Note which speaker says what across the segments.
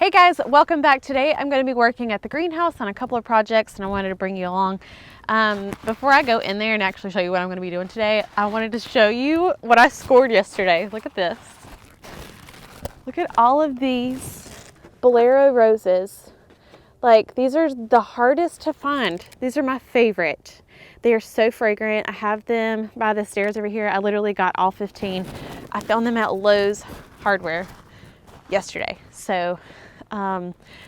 Speaker 1: Hey guys, welcome back. Today I'm going to be working at the greenhouse on a couple of projects and I wanted to bring you along. Before I go in there and actually show you what I'm going to be doing today, I wanted to show you what I scored yesterday. Look at this. Look at all of these Bolero roses. Like, these are the hardest to find. These are my favorite. They are so fragrant. I have them by the stairs over here. I literally got all 15. I found them at Lowe's Hardware yesterday. So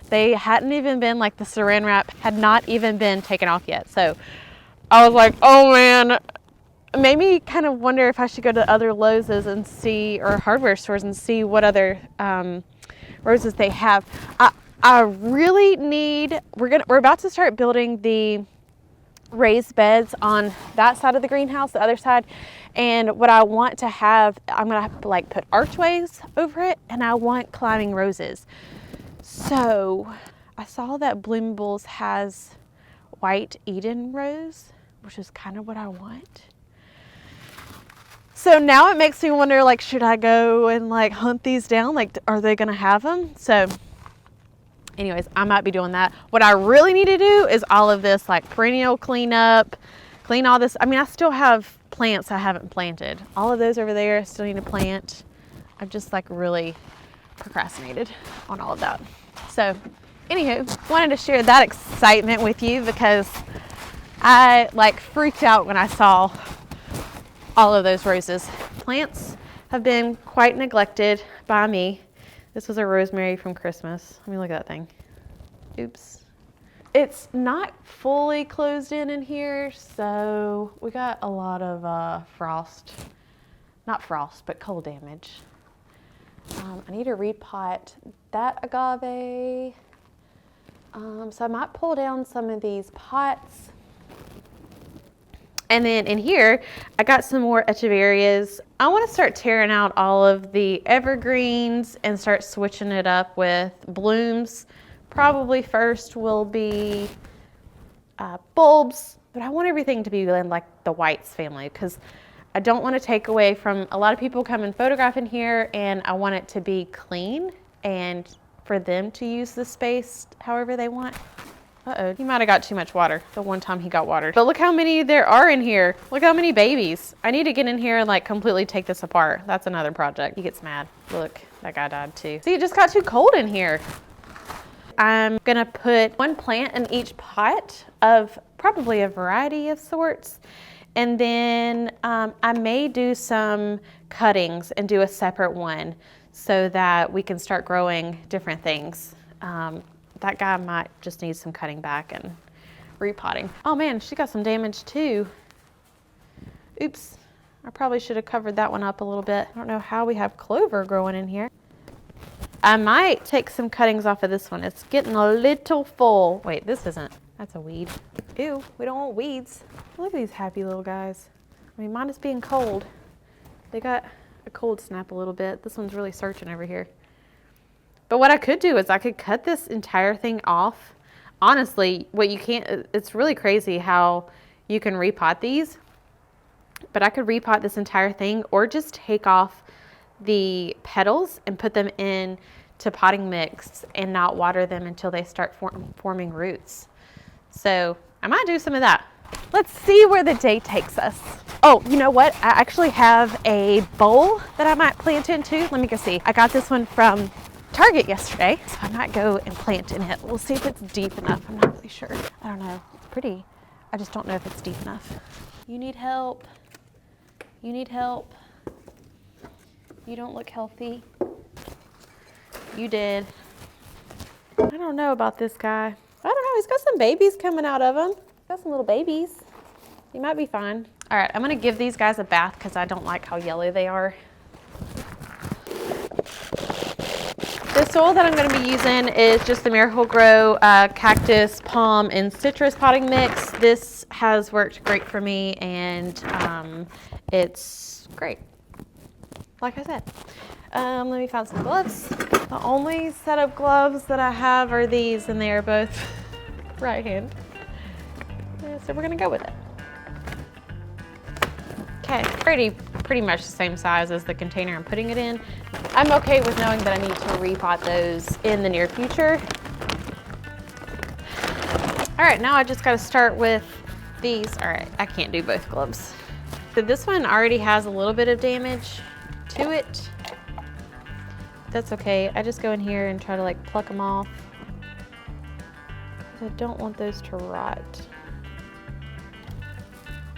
Speaker 1: they hadn't even been, like, the saran wrap had not even been taken off yet. So I was like, oh man, made me kind of wonder if I should go to other Lowe's and see, or hardware stores and see what other roses they have. I really need, we're about to start building the raised beds on that side of the greenhouse, the other side. And what I want to have, I'm gonna have to like put archways over it, and I want climbing roses. So I saw that Bloomables has white Eden rose, which is kind of what I want. So now it makes me wonder, like, should I go and like hunt these down? Like, are they gonna have them? So anyways, I might be doing that. What I really need to do is all of this, like, perennial cleanup, clean all this. I mean, I still have plants I haven't planted. All of those over there I still need to plant. I've just like really procrastinated on all of that. So anywho, wanted to share that excitement with you because I like freaked out when I saw all of those roses. Plants have been quite neglected by me. This was a rosemary from Christmas. Let me look at that thing. Oops. It's not fully closed in here, so we got a lot of frost. Not frost, but cold damage. I need to repot that agave. So I might pull down some of these pots. And then in here, I got some more echeverias. I want to start tearing out all of the evergreens and start switching it up with blooms. Probably first will be bulbs, but I want everything to be in like the whites family because I don't want to take away from, a lot of people come and photograph in here, and I want it to be clean and for them to use the space however they want. Uh-oh, he might have got too much water the one time he got watered. But look how many there are in here. Look how many babies. I need to get in here and like completely take this apart. That's another project. He gets mad. Look, that guy died too. See, it just got too cold in here. I'm gonna put one plant in each pot of probably a variety of sorts. And then I may do some cuttings and do a separate one so that we can start growing different things. That guy might just need some cutting back and repotting. Oh man, she got some damage too. Oops, I probably should have covered that one up a little bit. I don't know how we have clover growing in here. I might take some cuttings off of this one. It's getting a little full. Wait, this isn't, that's a weed. Ew, we don't want weeds. Look at these happy little guys. I mean, mine is being cold. They got a cold snap a little bit. This one's really searching over here. But what I could do is I could cut this entire thing off. Honestly, what you can't, it's really crazy how you can repot these, but I could repot this entire thing or just take off the petals and put them in to potting mix and not water them until they start forming roots. So I might do some of that. Let's see where the day takes us. Oh, you know what? I actually have a bowl that I might plant into. Let me go see. I got this one from Target yesterday, so I might go and plant in it. We'll see if it's deep enough. I'm not really sure. I don't know. It's pretty. I just don't know if it's deep enough. You need help. You need help. You don't look healthy. You did. I don't know about this guy. I don't know. He's got some babies coming out of him. Got some little babies. He might be fine. All right, I'm gonna give these guys a bath because I don't like how yellow they are. The soil that I'm going to be using is just the Miracle-Gro cactus, palm, and citrus potting mix. This has worked great for me, and it's great. Like I said, let me find some gloves. The only set of gloves that I have are these, and they are both right hand. So we're going to go with it. Okay, pretty much the same size as the container I'm putting it in. I'm okay with knowing that I need to repot those in the near future. All right, now I just gotta start with these. All right, I can't do both gloves. So this one already has a little bit of damage to it. That's okay. I just go in here and try to like pluck them off. I don't want those to rot.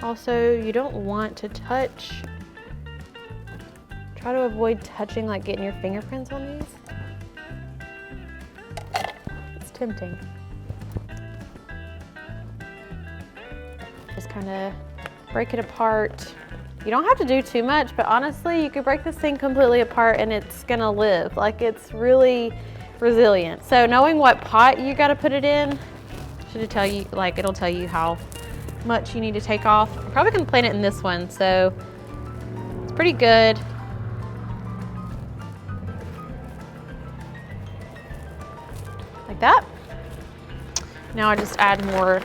Speaker 1: Also, you don't want to touch. Try to avoid touching, like getting your fingerprints on these. It's tempting. Just kind of break it apart. You don't have to do too much, but honestly, you could break this thing completely apart and it's gonna live. Like, it's really resilient. So knowing what pot you gotta put it in, should it tell you, like, it'll tell you how much you need to take off. I'm probably gonna plant it in this one, so it's pretty good. Like that. Now I just add more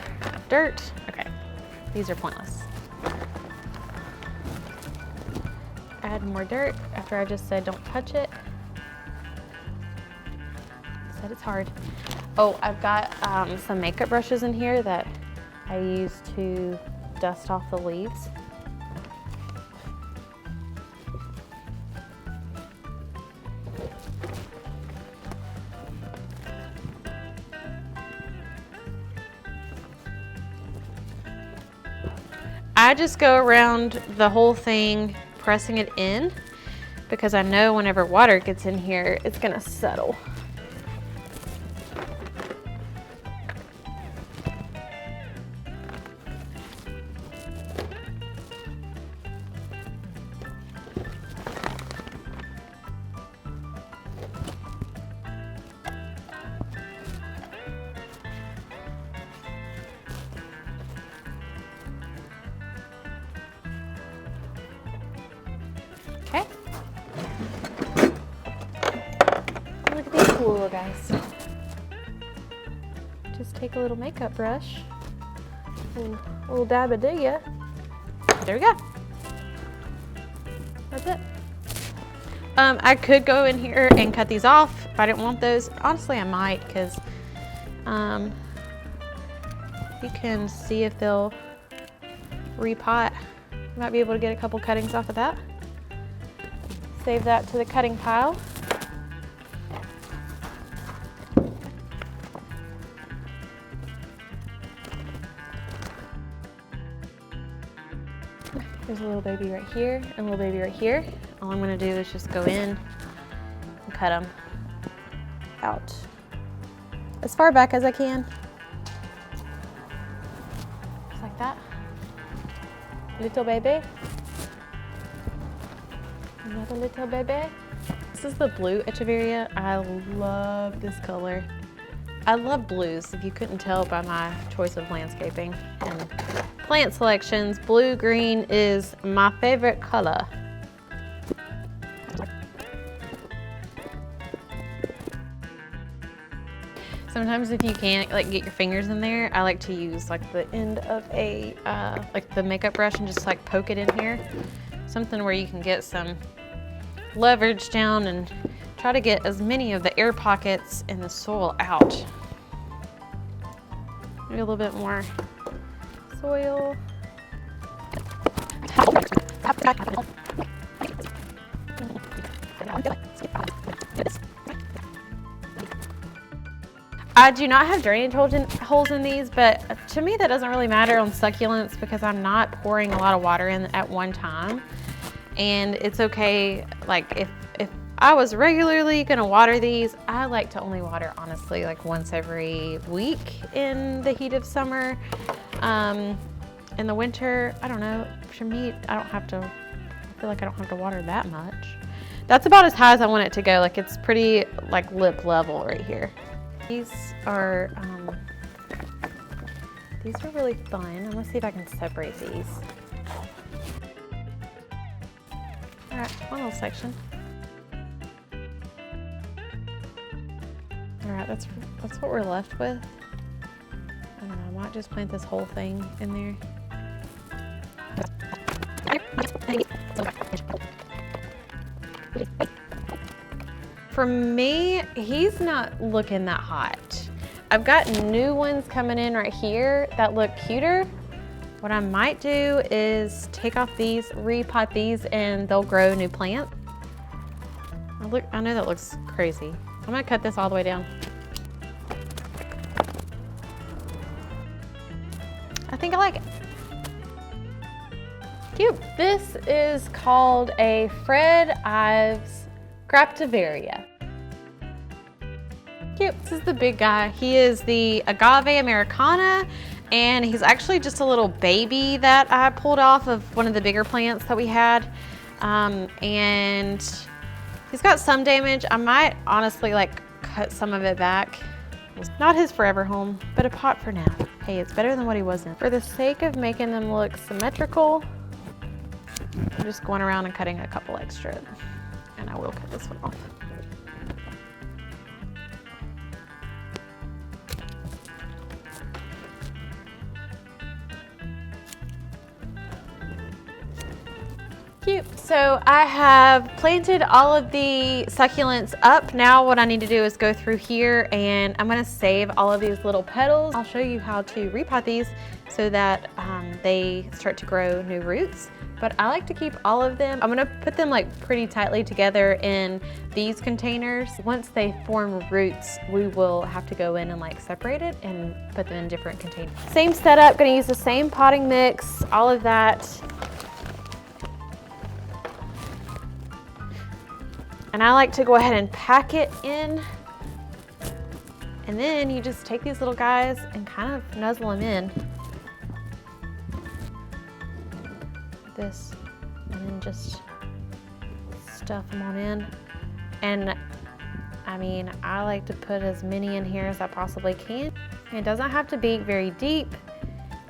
Speaker 1: dirt. Okay, these are pointless. Add more dirt after I just said don't touch it. Said it's hard. Oh, I've got some makeup brushes in here that I use to dust off the leaves. I just go around the whole thing pressing it in because I know whenever water gets in here, it's gonna settle. Okay. Look at these cool little guys. Just take a little makeup brush, a little dab of ya. There we go. That's it. I could go in here and cut these off if I didn't want those. Honestly, I might, because you can see if they'll repot. You might be able to get a couple cuttings off of that. Save that to the cutting pile. There's a little baby right here and a little baby right here. All I'm gonna do is just go in and cut them out as far back as I can. Just like that. Little baby. Another little baby. This is the blue Echeveria. I love this color. I love blues, if you couldn't tell by my choice of landscaping and plant selections. Blue green is my favorite color. Sometimes if you can't like get your fingers in there, I like to use like the end of a like the makeup brush and just like poke it in here. Something where you can get some leverage down and try to get as many of the air pockets in the soil out. Maybe a little bit more soil. I do not have drainage holes in these, but to me that doesn't really matter on succulents because I'm not pouring a lot of water in at one time. And it's okay, like if I was regularly gonna water these, I like to only water honestly like once every week in the heat of summer. In the winter, I don't know, for me, I feel like I don't have to water that much. That's about as high as I want it to go. Like it's pretty like lip level right here. These are really fun. I'm gonna see if I can separate these. All right, one little section. All right, that's what we're left with. I don't know, I might just plant this whole thing in there. for me, he's not looking that hot. I've got new ones coming in right here that look cuter. What I might do is take off these, repot these, and they'll grow new plants. I know that looks crazy. I'm gonna cut this all the way down. I think I like it. Cute. This is called a Fred Ives Graptivaria. Cute. This is the big guy. He is the Agave Americana, and he's actually just a little baby that I pulled off of one of the bigger plants that we had. And he's got some damage. I might honestly like cut some of it back. It's not his forever home, but a pot for now. Hey, it's better than what he was in. For the sake of making them look symmetrical, I'm just going around and cutting a couple extra, and I will cut this one off. Cute. So I have planted all of the succulents up. Now what I need to do is go through here, and I'm gonna save all of these little petals. I'll show you how to repot these so that they start to grow new roots. But I like to keep all of them. I'm gonna put them like pretty tightly together in these containers. Once they form roots, we will have to go in and like separate it and put them in different containers. Same setup, gonna use the same potting mix, all of that. And I like to go ahead and pack it in. And then you just take these little guys and kind of nuzzle them in. Like this. And then just stuff them on in. And I mean, I like to put as many in here as I possibly can. It doesn't have to be very deep.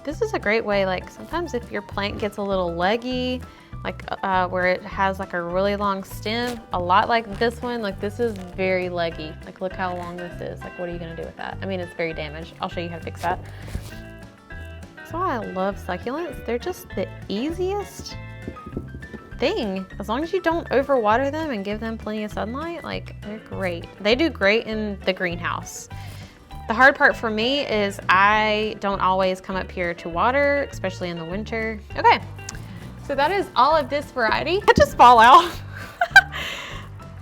Speaker 1: This is a great way, like sometimes if your plant gets a little leggy, like where it has like a really long stem, a lot like this one, like this is very leggy. Like look how long this is. Like what are you gonna do with that? I mean, it's very damaged. I'll show you how to fix that. That's why I love succulents. They're just the easiest thing. As long as you don't overwater them and give them plenty of sunlight, like they're great. They do great in the greenhouse. The hard part for me is I don't always come up here to water, especially in the winter. Okay. So that is all of this variety. It just fall out.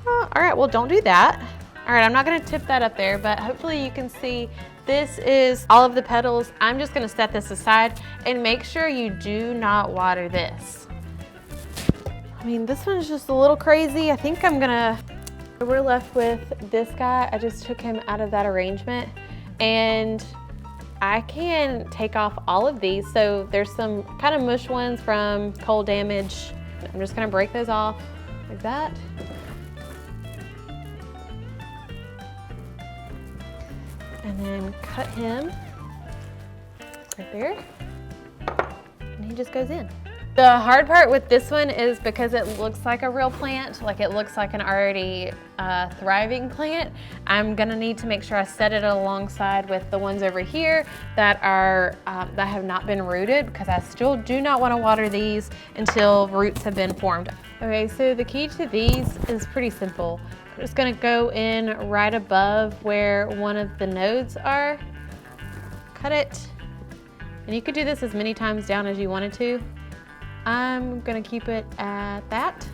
Speaker 1: All right, well, don't do that. All right, I'm not gonna tip that up there, but hopefully you can see this is all of the petals. I'm just gonna set this aside and make sure you do not water this. I mean, this one's just a little crazy. I think we're left with this guy. I just took him out of that arrangement, and I can take off all of these. So there's some kind of mush ones from cold damage. I'm just gonna break those off like that. And then cut him right there. And he just goes in. The hard part with this one is because it looks like a real plant, like it looks like an already thriving plant, I'm gonna need to make sure I set it alongside with the ones over here that are that have not been rooted, because I still do not want to water these until roots have been formed. Okay, so the key to these is pretty simple. I'm just gonna go in right above where one of the nodes are, cut it, and you could do this as many times down as you wanted to. I'm gonna keep it at that.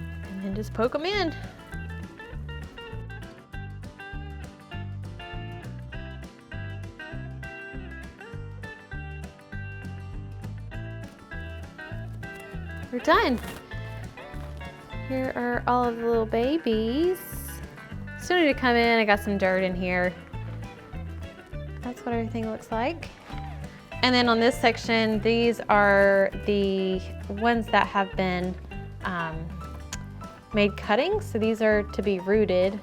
Speaker 1: And then just poke them in. We're done. Here are all of the little babies. Still need to come in, I got some dirt in here. That's what everything looks like. And then on this section, these are the ones that have been made cuttings. So these are to be rooted,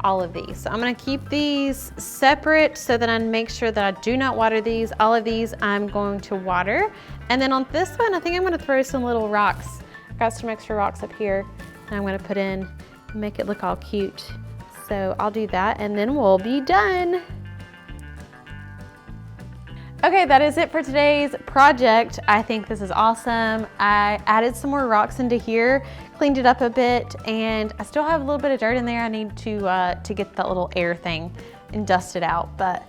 Speaker 1: all of these. So I'm gonna keep these separate so that I make sure that I do not water these. All of these I'm going to water. And then on this one, I think I'm gonna throw some little rocks. I've got some extra rocks up here and I'm gonna put in, make it look all cute. So I'll do that and then we'll be done. Okay, that is it for today's project. I think this is awesome. I added some more rocks into here, cleaned it up a bit, and I still have a little bit of dirt in there. I need to get that little air thing and dust it out. But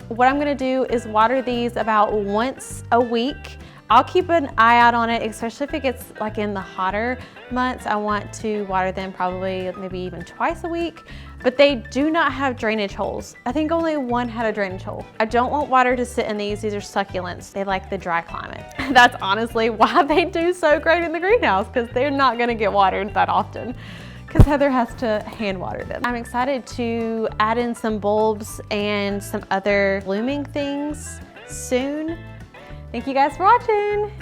Speaker 1: what I'm gonna do is water these about once a week. I'll keep an eye out on it, especially if it gets like in the hotter months. I want to water them probably maybe even twice a week, but they do not have drainage holes. I think only one had a drainage hole. I don't want water to sit in these. These are succulents. They like the dry climate. That's honestly why they do so great in the greenhouse, because they're not gonna get watered that often, because Heather has to hand water them. I'm excited to add in some bulbs and some other blooming things soon. Thank you guys for watching.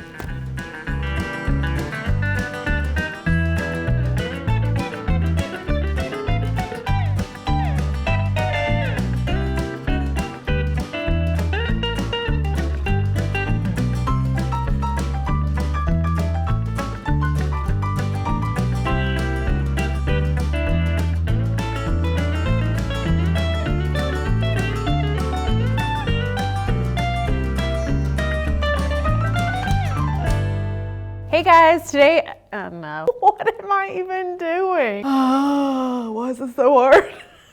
Speaker 1: Hey guys, today, oh no, what am I even doing? Oh, why is this so hard?